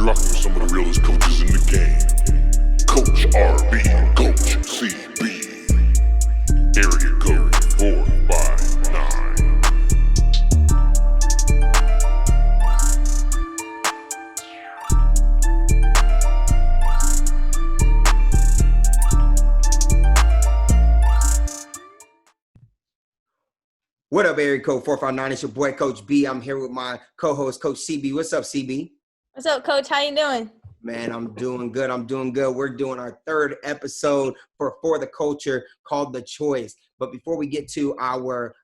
rocking with some of the realest coaches in the game. Coach RB and Coach CB. Area code 459. What up, area code 459? It's your boy, Coach B. I'm here with my co-host, Coach CB. What's up, CB? What's up, Coach? How you doing? Man, I'm doing good. We're doing our third episode for the culture called The Choice. But before we get to our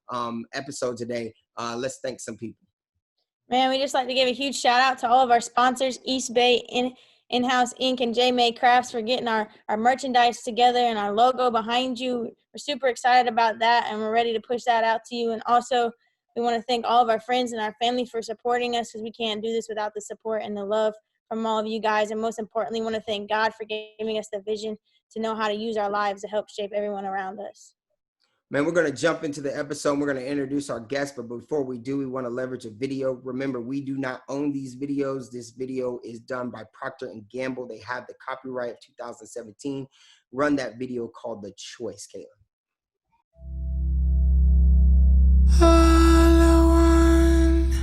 episode today, let's thank some people. Man, we just like to give a huge shout out to all of our sponsors, East Bay In-House Inc. and J-May Crafts for getting our merchandise together and our logo behind you. We're super excited about that, and we're ready to push that out to you. And also, we want to thank all of our friends and our family for supporting us, because we can't do this without the support and the love from all of you guys. And most importantly, we want to thank God for giving us the vision to know how to use our lives to help shape everyone around us. Man, we're going to jump into the episode. We're going to introduce our guest, but before we do, we want to leverage a video. Remember, we do not own these videos. This video is done by Procter & Gamble. They have the copyright of 2017. Run that video called The Choice, Caitlin. All I want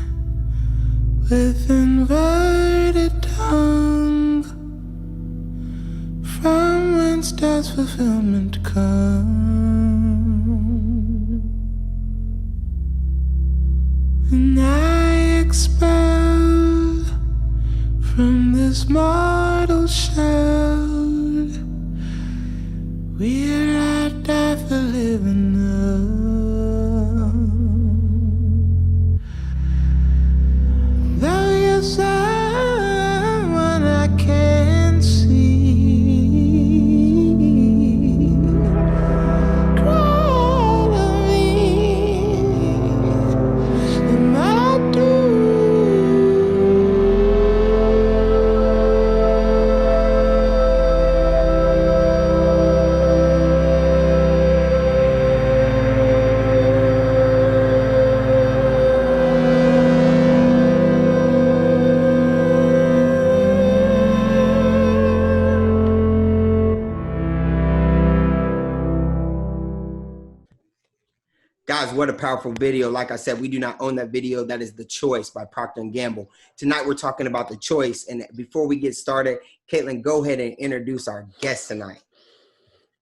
with inverted tongue, from whence does fulfillment come? When I expel from this mortal shell, will I die for living up? Though you're someone I can't see, cry to me, and I do. Guys, what a powerful video. Like I said, we do not own that video. That is The Choice by Procter & Gamble. Tonight, we're talking about The Choice. And before we get started, Caitlin, go ahead and introduce our guest tonight.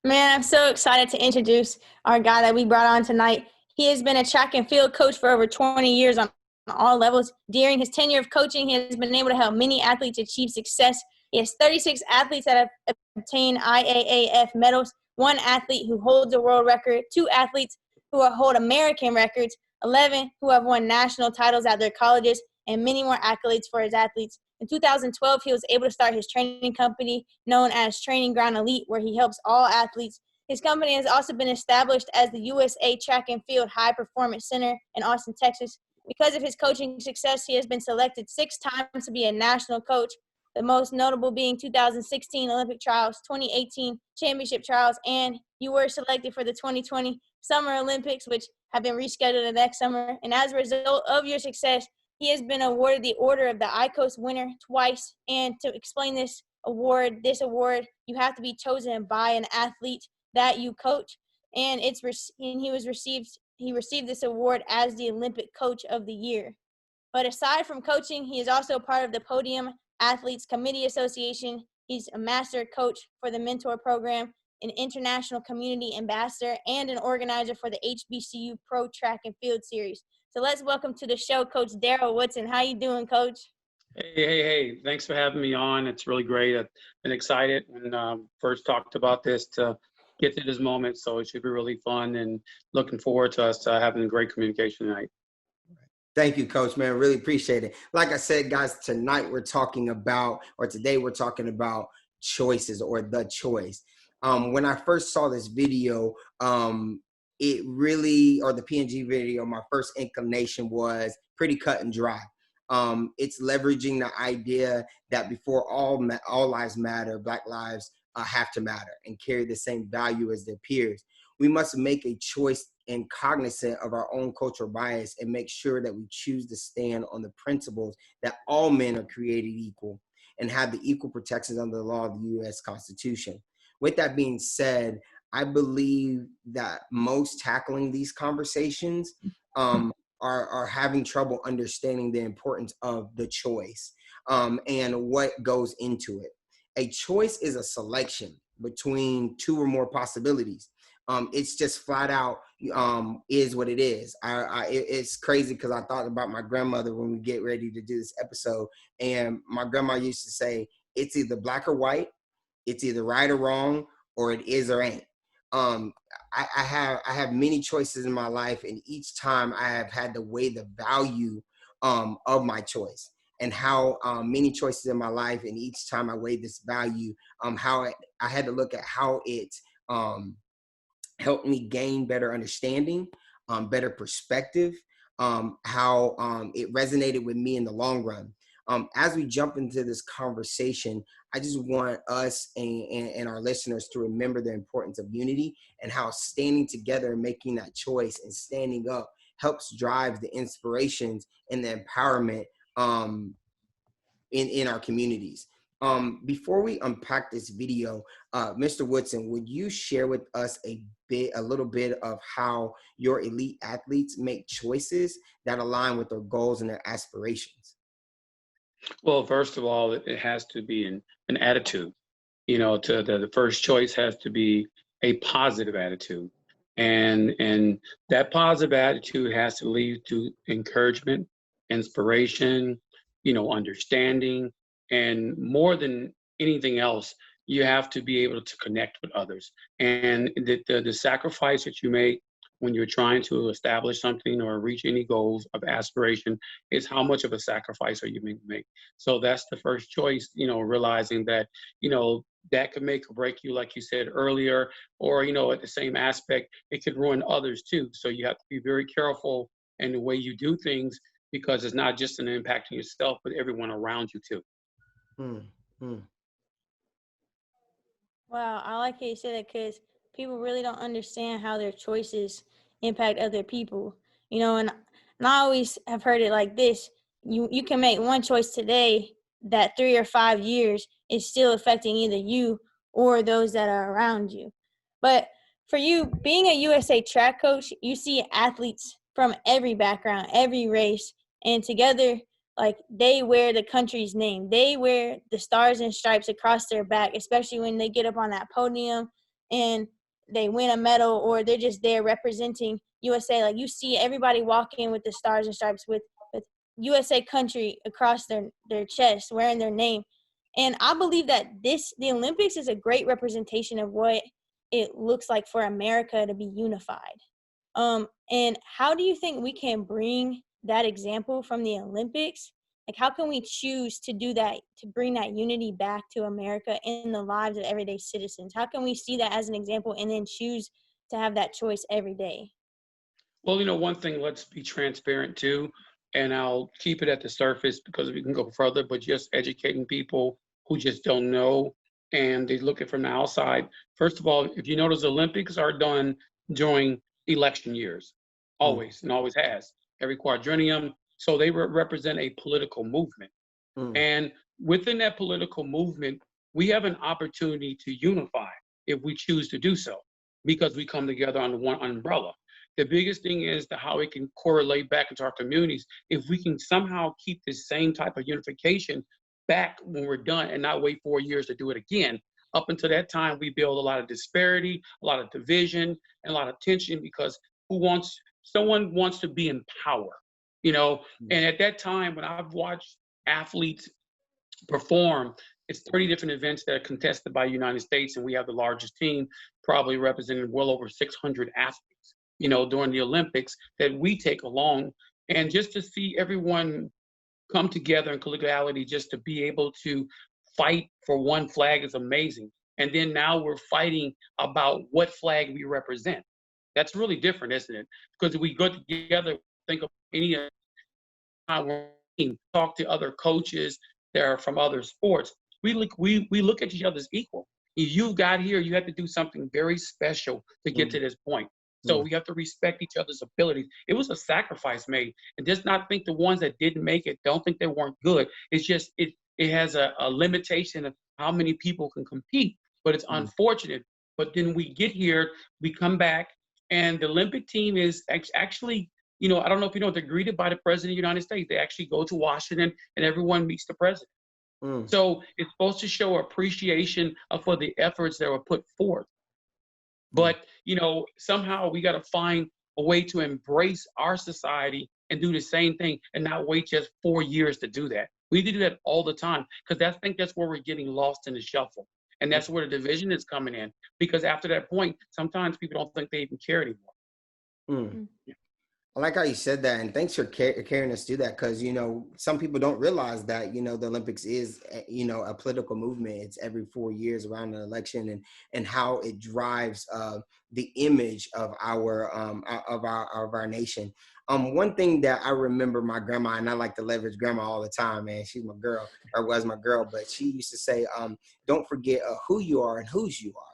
Man, I'm so excited to introduce our guy that we brought on tonight. He has been a track and field coach for over 20 years on all levels. During his tenure of coaching, he has been able to help many athletes achieve success. He has 36 athletes that have obtained IAAF medals, 1 athlete who holds a world record, 2 athletes who hold American records, 11 who have won national titles at their colleges, and many more accolades for his athletes. In 2012, he was able to start his training company known as Training Ground Elite, where he helps all athletes. His company has also been established as the USA Track and Field High Performance Center in Austin, Texas. Because of his coaching success, he has been selected 6 times to be a national coach, the most notable being 2016 Olympic trials, 2018 championship trials, and you were selected for the 2020 Summer Olympics, which have been rescheduled the next summer. And as a result of your success, he has been awarded the Order of the ICOS winner twice. And to explain this award, you have to be chosen by an athlete that you coach. And he received this award as the Olympic Coach of the Year. But aside from coaching, he is also part of the Podium Athletes Committee Association. He's a master coach for the Mentor Program, an international community ambassador, and an organizer for the HBCU Pro Track and Field Series. So let's welcome to the show, Coach Darryl Woodson. How you doing, Coach? Hey. Thanks for having me on. It's really great. I've been excited when first talked about this to get to this moment, so it should be really fun, and looking forward to us having a great communication tonight. Thank you, Coach, man. Really appreciate it. Like I said, guys, today we're talking about choices, or The Choice. When I first saw this video, the PNG video, my first inclination was pretty cut and dry. It's leveraging the idea that before all lives matter, Black lives have to matter and carry the same value as their peers. We must make a choice and cognizant of our own cultural bias and make sure that we choose to stand on the principles that all men are created equal and have the equal protections under the law of the U.S. Constitution. With that being said, I believe that most tackling these conversations are having trouble understanding the importance of the choice and what goes into it. A choice is a selection between two or more possibilities. It's just flat out is what it is. It's crazy because I thought about my grandmother when we get ready to do this episode, and my grandma used to say, it's either black or white, it's either right or wrong, or it is or ain't. I have many choices in my life, and each time I have had to weigh the value of my choice, and how many choices in my life, and each time I weighed this value, I had to look at how it helped me gain better understanding, better perspective, how it resonated with me in the long run. As we jump into this conversation, I just want us and our listeners to remember the importance of unity and how standing together and making that choice and standing up helps drive the inspirations and the empowerment in our communities. Before we unpack this video, Mr. Woodson, would you share with us a little bit of how your elite athletes make choices that align with their goals and their aspirations? Well, first of all, it has to be an attitude. The first choice has to be a positive attitude. And that positive attitude has to lead to encouragement, inspiration, understanding, and more than anything else, you have to be able to connect with others. And the sacrifice that you make when you're trying to establish something or reach any goals of aspiration is how much of a sacrifice are you going to make. So that's the first choice, realizing that, that could make or break you, like you said earlier, or, at the same aspect, it could ruin others too. So you have to be very careful in the way you do things, because it's not just an impact on yourself, but everyone around you too. Wow, I like how you said that, because people really don't understand how their choices impact other people. And I always have heard it like this. You can make one choice today that 3 or 5 years is still affecting either you or those that are around you. But for you, being a USA track coach, you see athletes from every background, every race, and together, like, they wear the country's name. They wear the stars and stripes across their back, especially when they get up on that podium and they win a medal, or they're just there representing USA. Like, you see everybody walking with the stars and stripes with USA country across their chest, wearing their name. And I believe that the Olympics is a great representation of what it looks like for America to be unified. And how do you think we can bring that example from the Olympics? Like, how can we choose to do that, to bring that unity back to America in the lives of everyday citizens? How can we see that as an example and then choose to have that choice every day? Well, one thing, let's be transparent too, and I'll keep it at the surface because we can go further, but just educating people who just don't know and they look at from the outside. First of all, if you notice, Olympics are done during election years, always, and always has, every quadrennium. So they represent a political movement. And within that political movement, we have an opportunity to unify if we choose to do so, because we come together under one umbrella. The biggest thing is how it can correlate back into our communities. If we can somehow keep this same type of unification back when we're done and not wait 4 years to do it again. Up until that time, we build a lot of disparity, a lot of division, and a lot of tension, because someone wants to be in power, And at that time, when I've watched athletes perform, it's 30 different events that are contested by the United States, and we have the largest team, probably representing well over 600 athletes, during the Olympics that we take along. And just to see everyone come together in collegiality, just to be able to fight for one flag is amazing. And then now we're fighting about what flag we represent. That's really different, isn't it? Because if we go together, think of any time we're talk to other coaches that are from other sports, we look at each other as equal. If you got here, you have to do something very special to get to this point. So we have to respect each other's abilities. It was a sacrifice made, and just not think the ones that didn't make it, don't think they weren't good. It's just it has a limitation of how many people can compete, but it's unfortunate. But then we get here, we come back, and the Olympic team is actually, I don't know if you know, they're greeted by the President of the United States. They actually go to Washington, and everyone meets the President. So it's supposed to show appreciation for the efforts that were put forth. But, somehow we got to find a way to embrace our society and do the same thing and not wait just 4 years to do that. We need to do that all the time, because I think that's where we're getting lost in the shuffle. And that's where the division is coming in, because after that point, sometimes people don't think they even care anymore. Yeah. I like how you said that, and thanks for carrying us through that, because some people don't realize that the Olympics is a political movement. It's every 4 years around an election, and how it drives the image of our nation. One thing that I remember my grandma, and I like to leverage grandma all the time, man. She's my girl, or was my girl, but she used to say, "Don't forget who you are and whose you are."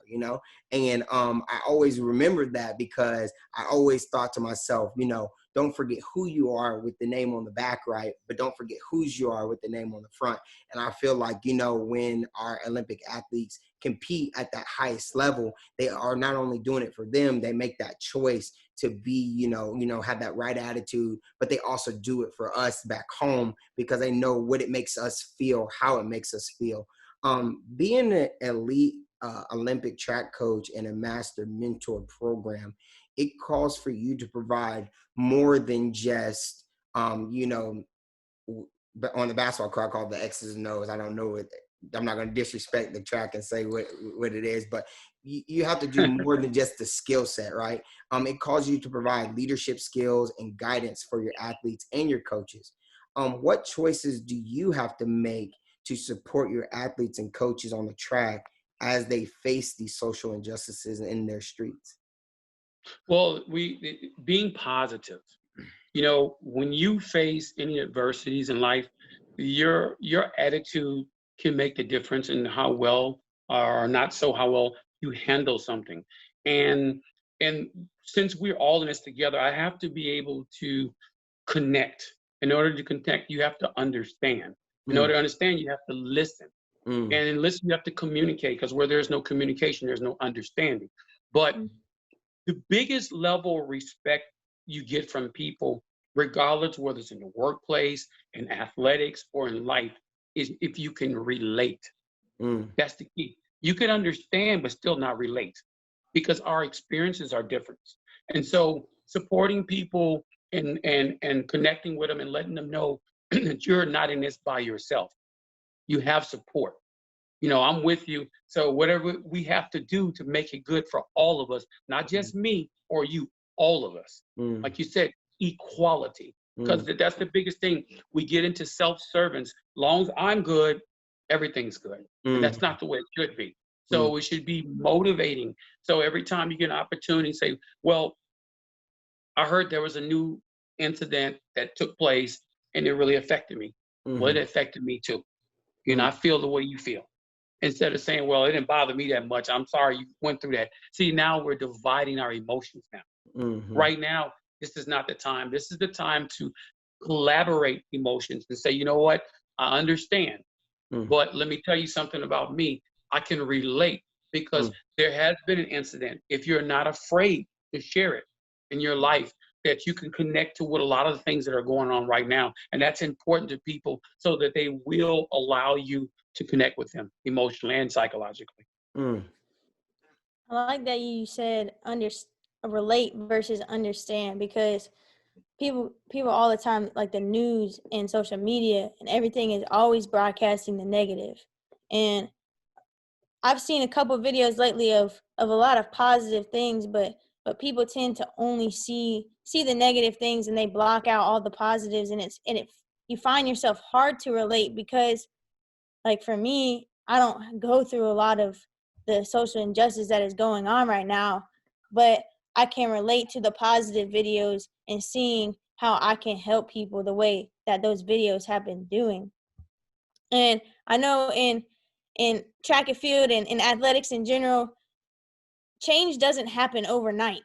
And I always remembered that, because I always thought to myself, don't forget who you are with the name on the back, right? But don't forget whose you are with the name on the front. And I feel like, when our Olympic athletes compete at that highest level, they are not only doing it for them, they make that choice to be, have that right attitude, but they also do it for us back home, because they know what it makes us feel, how it makes us feel. Being an elite Olympic track coach and a master mentor program, it calls for you to provide more than just, on the basketball court, I call it the X's and O's. I don't know it. I'm not going to disrespect the track and say what it is, but you have to do more than just the skill set, right? It calls you to provide leadership skills and guidance for your athletes and your coaches. What choices do you have to make to support your athletes and coaches on the track as they face these social injustices in their streets? Well, being positive, when you face any adversities in life, your attitude can make the difference in how well or not so how well you handle something. And since we're all in this together, I have to be able to connect. In order to connect, you have to understand. In order to understand, you have to listen. And in listen, you have to communicate, because where there's no communication, there's no understanding. But the biggest level of respect you get from people, regardless whether it's in the workplace, in athletics, or in life, is if you can relate. That's the key. You can understand, but still not relate, because our experiences are different. And so supporting people and connecting with them and letting them know that you're not in this by yourself. You have support. I'm with you. So whatever we have to do to make it good for all of us, not just me or you, all of us. Like you said, equality, because that's the biggest thing. We get into self-service. Long as I'm good, everything's good. And that's not the way it should be. So it should be motivating. So every time you get an opportunity, say, well, I heard there was a new incident that took place and it really affected me. Well, it affected me too. I feel the way you feel. Instead of saying, well, it didn't bother me that much, I'm sorry you went through that. See, now we're dividing our emotions now. Right now, this is not the time. This is the time to collaborate emotions and say, you know what, I understand. But let me tell you something about me. I can relate, because there has been an incident. If you're not afraid to share it in your life, that you can connect to what a lot of the things that are going on right now. And that's important to people, so that they will allow you to connect with them emotionally and psychologically. I like that you said relate versus understand, because people all the time, like the news and social media and everything, is always broadcasting the negative. And I've seen a couple videos lately of a lot of positive things, but people tend to only see the negative things, and they block out all the positives, and you find yourself hard to relate, because like for me, I don't go through a lot of the social injustice that is going on right now, but I can relate to the positive videos and seeing how I can help people the way that those videos have been doing. And I know in track and field and in athletics in general, change doesn't happen overnight.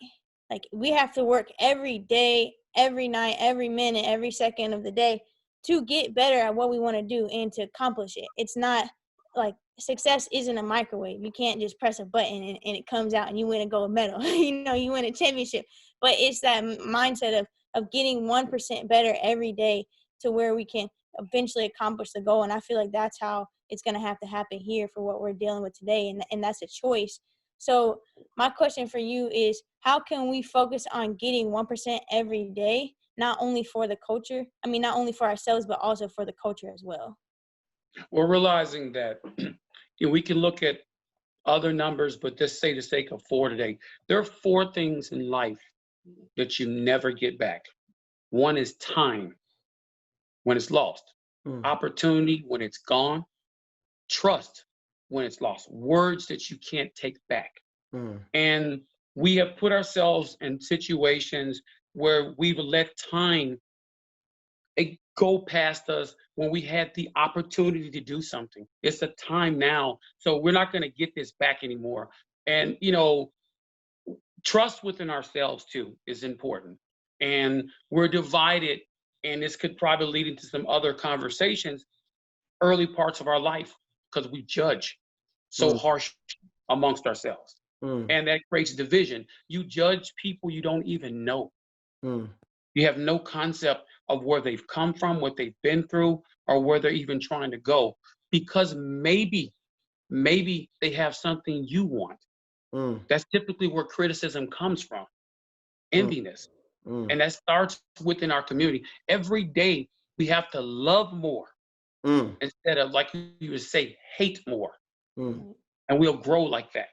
Like, we have to work every day, every night, every minute, every second of the day to get better at what we want to do and to accomplish it. It's not like success isn't a microwave. You can't just press a button and it comes out and you win a gold medal. You win a championship. But it's that mindset of getting 1% better every day to where we can eventually accomplish the goal. And I feel like that's how it's going to have to happen here for what we're dealing with today. And that's a choice. So my question for you is, how can we focus on getting 1% every day, not only for the culture, not only for ourselves, but also for the culture as well? We're realizing that we can look at other numbers, but just say the sake of 4 today. There are 4 things in life that you never get back. One is time, when it's lost. Opportunity, when it's gone. Trust, when it's lost. Words that you can't take back. And we have put ourselves in situations where we've let time go past us when we had the opportunity to do something. It's the time now. So we're not going to get this back anymore. And, trust within ourselves too is important. And we're divided, and this could probably lead into some other conversations, early parts of our life, because we judge so harsh amongst ourselves. And that creates division. You judge people you don't even know. You have no concept of where they've come from, what they've been through, or where they're even trying to go, because maybe they have something you want. That's typically where criticism comes from, enviness. And that starts within our community. Every day we have to love more instead of, like you would say, hate more. And we'll grow like that.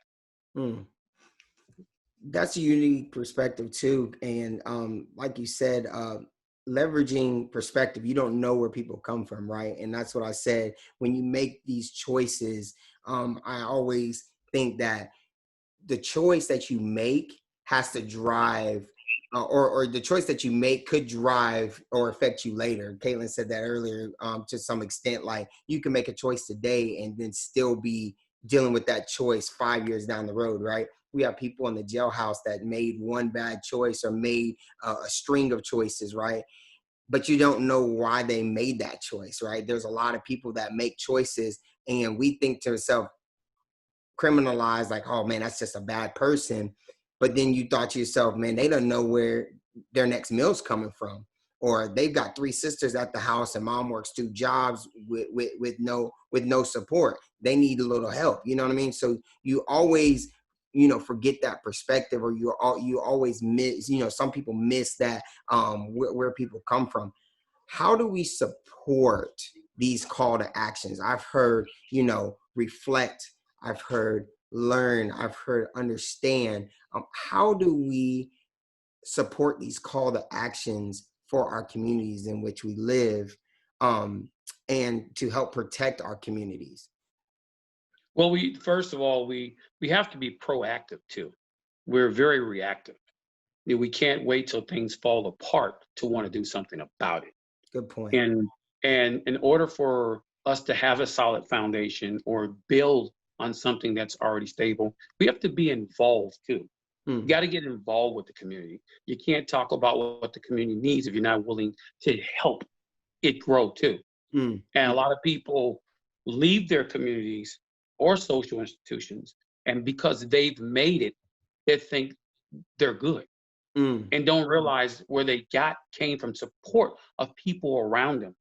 That's a unique perspective too. And like you said, leveraging perspective, you don't know where people come from, right? And that's what I said. When you make these choices, I always think that the choice that you make has to drive, or the choice that you make could drive or affect you later. Caitlin said that earlier, to some extent. Like, you can make a choice today and then still be dealing with that choice 5 years down the road, right? We have people in the jailhouse that made one bad choice or made a string of choices, right? But you don't know why they made that choice, right? There's a lot of people that make choices and we think to ourselves, criminalized, like, oh man, that's just a bad person. But then you thought to yourself, man, they don't know where their next meal's coming from. Or they've got 3 sisters at the house and mom works 2 jobs with no support. They need a little help. You know what I mean? So you always, forget that perspective, or you always miss, some people miss that, where people come from. How do we support these call to actions? I've heard, reflect. I've heard learn. I've heard understand. How do we support these call to actions for our communities in which we live, and to help protect our communities? Well, first of all, we have to be proactive too. We're very reactive. We can't wait till things fall apart to want to do something about it. Good point. And in order for us to have a solid foundation or build on something that's already stable, we have to be involved too. You got to get involved with the community. You can't talk about what the community needs if you're not willing to help it grow too. And a lot of people leave their communities or social institutions, and because they've made it, they think they're good and don't realize where they came from support of people around them.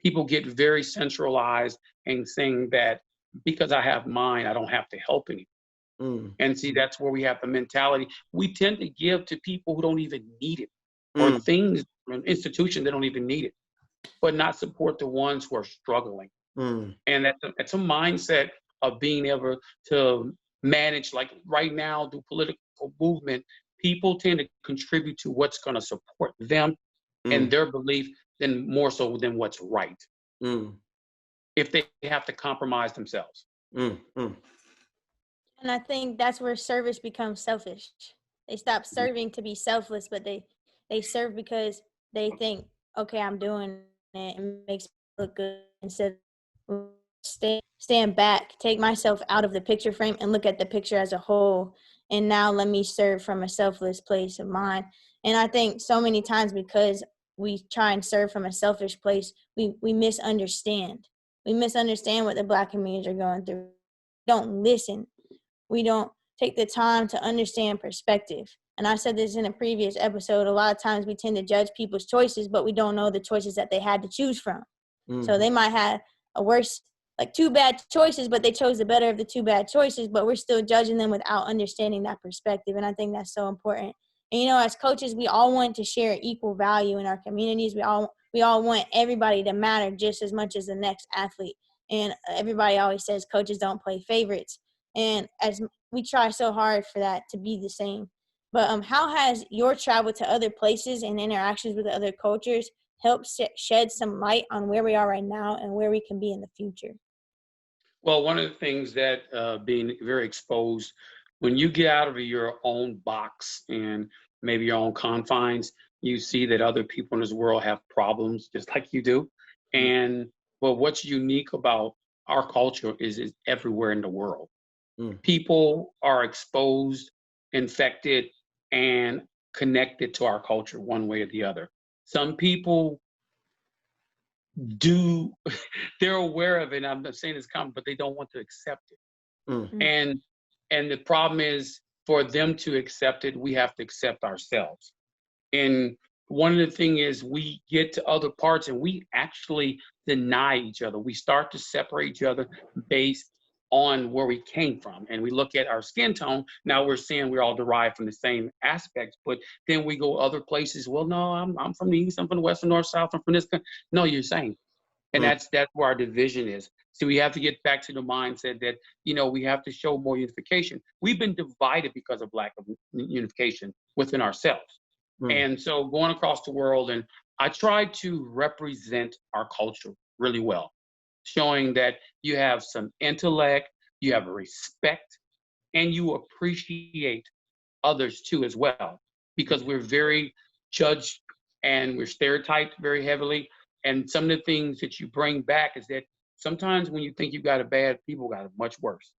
People get very centralized and saying that because I have mine, I don't have to help anyone. And see, that's where we have the mentality. We tend to give to people who don't even need it, or things, institutions that don't even need it, but not support the ones who are struggling. And that's a mindset of being able to manage, like right now, through political movement, people tend to contribute to what's going to support them and their belief, than more so than what's right. If they have to compromise themselves. And I think that's where service becomes selfish. They stop serving to be selfless, but they serve because they think, okay, I'm doing it and it makes me look good, instead of stand back, take myself out of the picture frame and look at the picture as a whole. And now let me serve from a selfless place of mind. And I think so many times, because we try and serve from a selfish place, we misunderstand. We misunderstand what the Black communities are going through. We don't listen. We don't take the time to understand perspective. And I said this in a previous episode, a lot of times we tend to judge people's choices, but we don't know the choices that they had to choose from. So they might have a worse, like 2 bad choices, but they chose the better of the 2 bad choices, but we're still judging them without understanding that perspective. And I think that's so important. And, you know, as coaches, we all want to share equal value in our communities. We all want everybody to matter just as much as the next athlete. And everybody always says coaches don't play favorites. And as we try so hard for that to be the same. But how has your travel to other places and interactions with other cultures helped shed some light on where we are right now and where we can be in the future? Well, one of the things that being very exposed, when you get out of your own box and maybe your own confines, you see that other people in this world have problems just like you do. And well, what's unique about our culture is everywhere in the world. People are exposed, infected, and connected to our culture one way or the other. Some people they're aware of it, and I'm not saying it's common, but they don't want to accept it. And the problem is, for them to accept it, we have to accept ourselves. And one of the things is, we get to other parts and we actually deny each other. We start to separate each other based on where we came from. And we look at our skin tone. Now we're saying we're all derived from the same aspects, but then we go other places. Well, no, I'm from the East, I'm from the West, and North, South, I'm from this. No, you're saying. And that's where our division is. So we have to get back to the mindset that, you know, we have to show more unification. We've been divided because of lack of unification within ourselves. And so going across the world, and I try to represent our culture really well, showing that you have some intellect, you have a respect, and you appreciate others too as well, because we're very judged and we're stereotyped very heavily. And some of the things that you bring back is that sometimes when you think you got it bad, people got it much worse.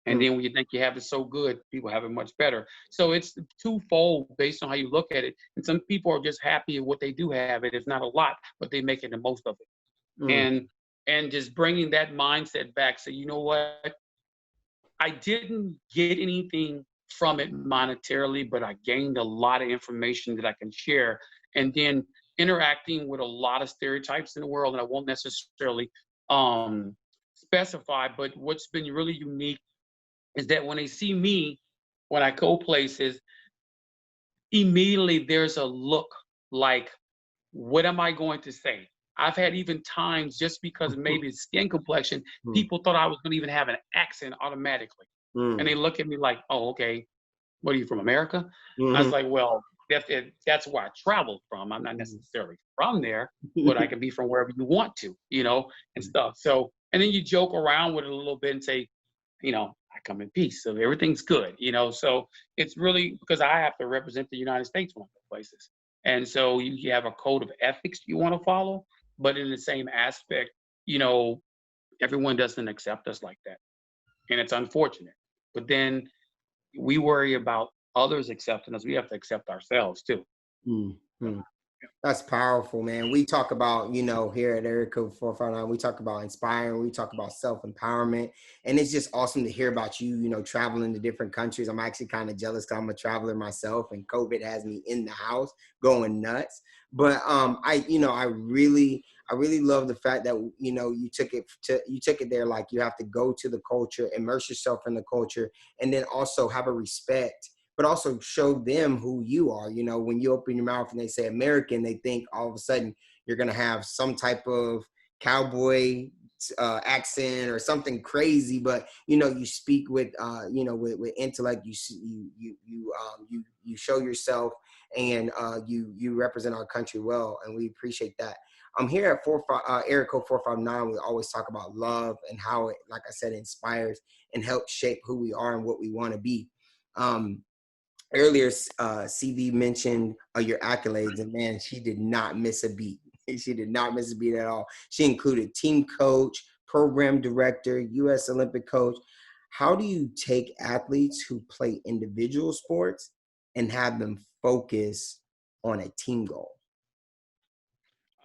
And then when you think you have it so good, people have it much better. So it's twofold based on how you look at it. And some people are just happy with what they do have. It's not a lot, but they make it the most of it. And just bringing that mindset back. So, you know what? I didn't get anything from it monetarily, but I gained a lot of information that I can share. And then interacting with a lot of stereotypes in the world, and I won't necessarily specify, but what's been really unique is that when they see me, when I go places, immediately there's a look like, what am I going to say? I've had even times, just because maybe it's skin complexion, people thought I was going to even have an accent automatically. And they look at me like, oh, okay, what are you, from America? I was like, well, that's where I traveled from. I'm not necessarily from there, but I can be from wherever you want to, you know, and stuff. So, and then you joke around with it a little bit and say, you know, I come in peace, so everything's good, you know. So it's really because I have to represent the United States when I go places. And so you have a code of ethics you want to follow, but in the same aspect, you know, everyone doesn't accept us like that. And it's unfortunate. But then we worry about others accepting us. We have to accept ourselves too. That's powerful, man. We talk about, you know, here at Area Code 459, we talk about inspiring, we talk about self-empowerment. And it's just awesome to hear about you, you know, traveling to different countries. I'm actually kind of jealous because I'm a traveler myself, and COVID has me in the house going nuts. But I really love the fact that, you know, you took it there, like you have to go to the culture, immerse yourself in the culture, and then also have a respect, but also show them who you are. You know, when you open your mouth and they say American, they think all of a sudden you're going to have some type of cowboy accent or something crazy, but, you know, you speak with, you know, with intellect, you show yourself, and you represent our country well. And we appreciate that. Here at Area Code 459, we always talk about love and how it, like I said, inspires and helps shape who we are and what we want to be. Earlier, CV mentioned your accolades, and man, she did not miss a beat. She did not miss a beat at all. She included team coach, program director, U.S. Olympic coach. How do you take athletes who play individual sports and have them focus on a team goal?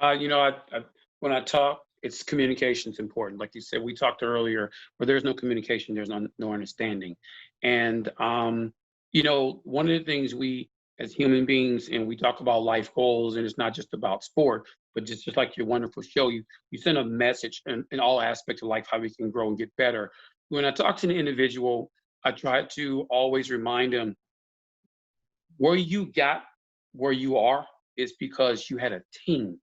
When I talk, it's communication's important. Like you said, we talked earlier, where there's no communication, there's no understanding. And, one of the things we, as human beings, and we talk about life goals, and it's not just about sport, but just like your wonderful show, you send a message in all aspects of life, how we can grow and get better. When I talk to an individual, I try to always remind them where you got where you are is because you had a team,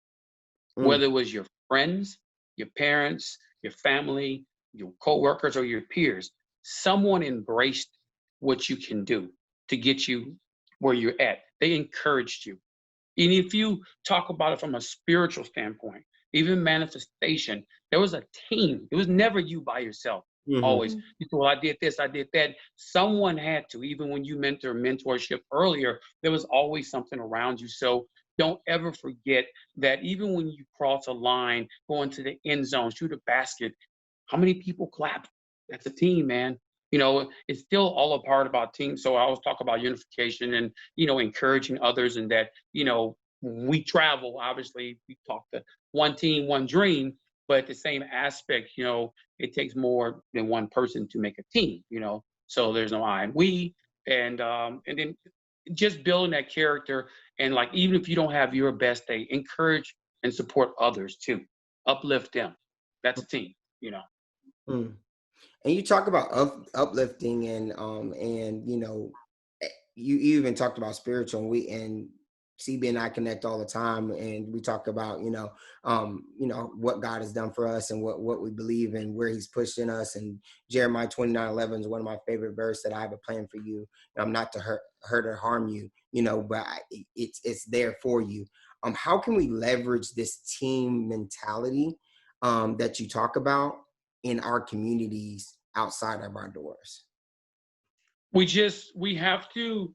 Mm, whether it was your friends, your parents, your family, your coworkers, or your peers. Someone embraced what you can do to get you where you're at. They encouraged you. And if you talk about it from a spiritual standpoint, even manifestation, there was a team. It was never you by yourself. mhm. Always. You said, well, I did this, I did that. Someone had to. Even when you mentorship earlier, there was always something around you. So don't ever forget that even when you cross a line, go into the end zone, shoot a basket, how many people clap? That's a team, man. It's still all a part about team. So I always talk about unification and, encouraging others, and that, when we travel, obviously we talk to one team, one dream, but the same aspect, it takes more than one person to make a team. So there's no I and we, and then just building that character. And like, even if you don't have your best day, encourage and support others too. Uplift them. That's a team. Mm. And you talk about uplifting and you even talked about spiritual, and CB and I connect all the time, and we talk about what God has done for us and what we believe and where He's pushing us. And Jeremiah 29:11 is one of my favorite verses, that I have a plan for you, not to hurt or harm you, but it's there for you. How can we leverage this team mentality that you talk about in our communities outside of our doors? We have to,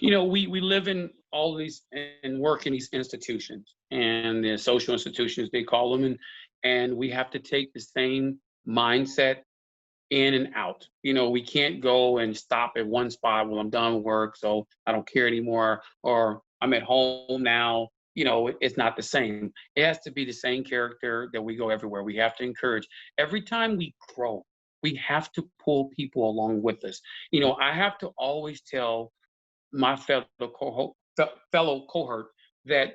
we live in all these and work in these institutions, and the social institutions, they call them, and we have to take the same mindset in and out. We can't go and stop at one spot. Well, I'm done with work, so I don't care anymore, or I'm at home now. It's not the same. It has to be the same character that we go everywhere. We have to encourage. Every time we grow, we have to pull people along with us. I have to always tell my fellow cohort that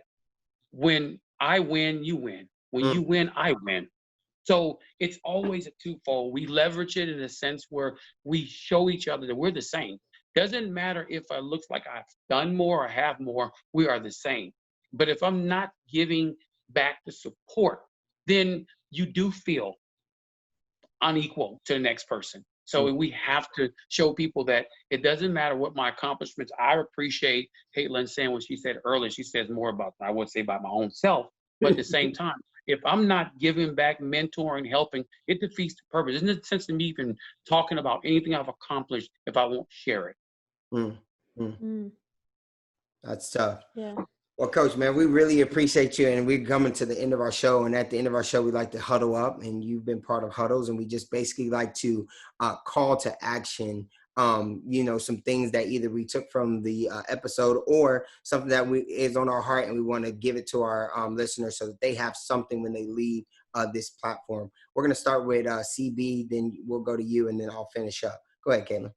when I win, you win. When Mm, you win, I win. So it's always a twofold. We leverage it in a sense where we show each other that we're the same. Doesn't matter if it looks like I've done more or have more, we are the same. But if I'm not giving back the support, then you do feel unequal to the next person. mm, So we have to show people that it doesn't matter what my accomplishments. I appreciate Caitlin saying what she said earlier. She says more about, I would say, about my own self, but at the same time, if I'm not giving back, mentoring, helping, it defeats the purpose. There's no sense in me even talking about anything I've accomplished if I won't share it. mm, mm. Mm, That's tough. yeah. Well, Coach, man, we really appreciate you, and we're coming to the end of our show. And at the end of our show, we like to huddle up, and you've been part of huddles, and we just basically like to call to action. Some things that either we took from the episode, or something that is on our heart, and we want to give it to our listeners so that they have something when they leave this platform. We're going to start with CB, then we'll go to you, and then I'll finish up. Go ahead, Caitlin.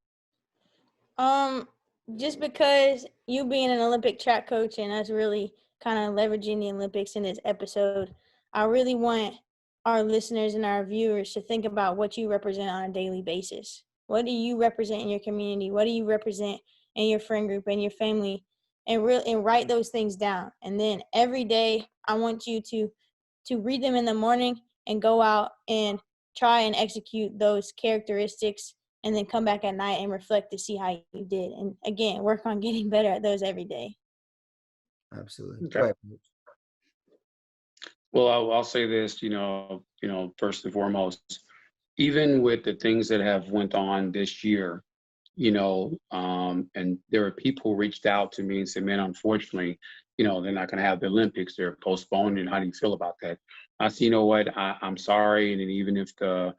Just because you being an Olympic track coach and us really kind of leveraging the Olympics in this episode, I really want our listeners and our viewers to think about what you represent on a daily basis. What do you represent in your community? What do you represent in your friend group and your family? And write those things down. And then every day, I want you to read them in the morning and go out and try and execute those characteristics, and then come back at night and reflect to see how you did. And again, work on getting better at those every day. Absolutely. Okay. Go ahead. Well, I'll say this, first and foremost, even with the things that have went on this year, and there are people who reached out to me and said, man, unfortunately, they're not going to have the Olympics. They're postponed. And how do you feel about that? I said, you know what? I'm sorry. And even if the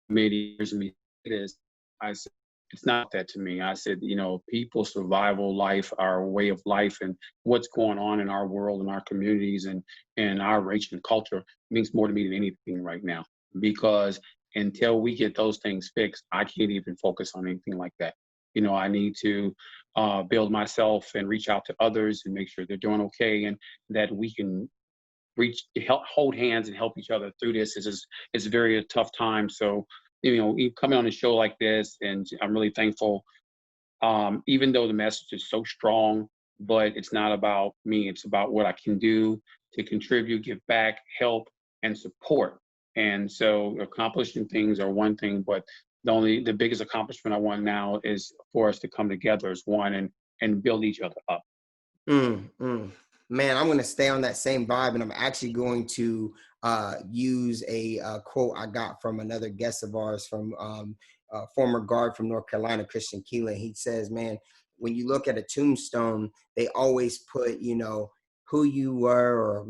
committee hears me say this, I said, it's not that to me. I said, people's survival life, our way of life, and what's going on in our world and our communities and our race and culture means more to me than anything right now. Because until we get those things fixed, I can't even focus on anything like that. I need to build myself and reach out to others and make sure they're doing okay, and that we can hold hands and help each other through this. It's a very tough time. So, coming on a show like this, and I'm really thankful, even though the message is so strong, but it's not about me. It's about what I can do to contribute, give back, help, and support. And so accomplishing things are one thing, but the biggest accomplishment I want now is for us to come together as one and build each other up. Man, I'm going to stay on that same vibe, and I'm actually going to use a quote I got from another guest of ours, from former guard from North Carolina, Christian Keelan. He says, man, when you look at a tombstone, they always put, who you were, or,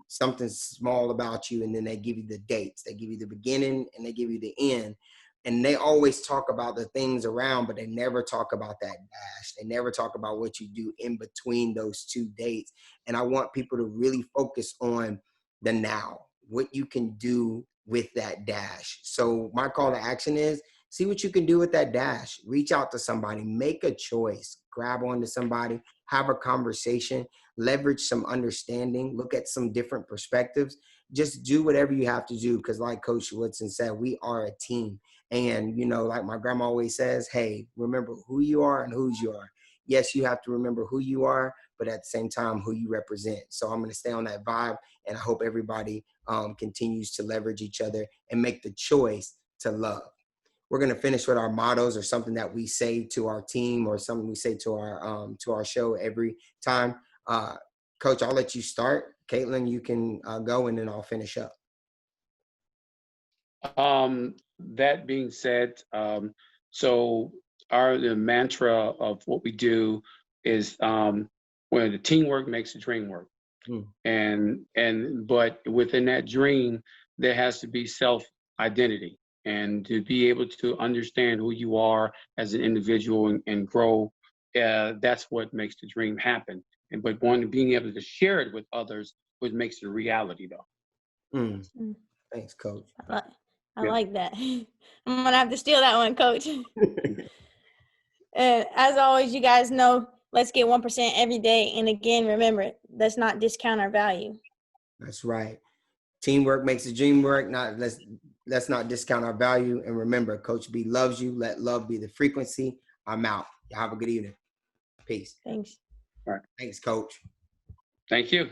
something small about you, and then they give you the dates. They give you the beginning and they give you the end. And they always talk about the things around, but they never talk about that dash. They never talk about what you do in between those two dates. And I want people to really focus on the now, what you can do with that dash. So my call to action is, see what you can do with that dash. Reach out to somebody, make a choice, grab onto somebody, have a conversation, leverage some understanding, look at some different perspectives. Just do whatever you have to do, because like Coach Woodson said, we are a team. And, like my grandma always says, hey, remember who you are and whose you are. Yes, you have to remember who you are, but at the same time, who you represent. So I'm going to stay on that vibe, and I hope everybody continues to leverage each other and make the choice to love. We're going to finish with our mottos, or something that we say to our team, or something we say to our show every time. Coach, I'll let you start. Caitlin, you can go, and then I'll finish up. That being said, so the mantra of what we do is, when the teamwork makes the dream work. But within that dream, there has to be self-identity, and to be able to understand who you are as an individual and grow. That's what makes the dream happen. But being able to share it with others, what makes it a reality, though. Thanks, Coach. I like that. I'm going to have to steal that one, Coach. And as always, you guys know, let's get 1% every day. And again, remember, let's not discount our value. That's right. Teamwork makes the dream work. Let's not discount our value. And remember, Coach B loves you. Let love be the frequency. I'm out. Y'all have a good evening. Peace. Thanks. All right. Thanks, Coach. Thank you.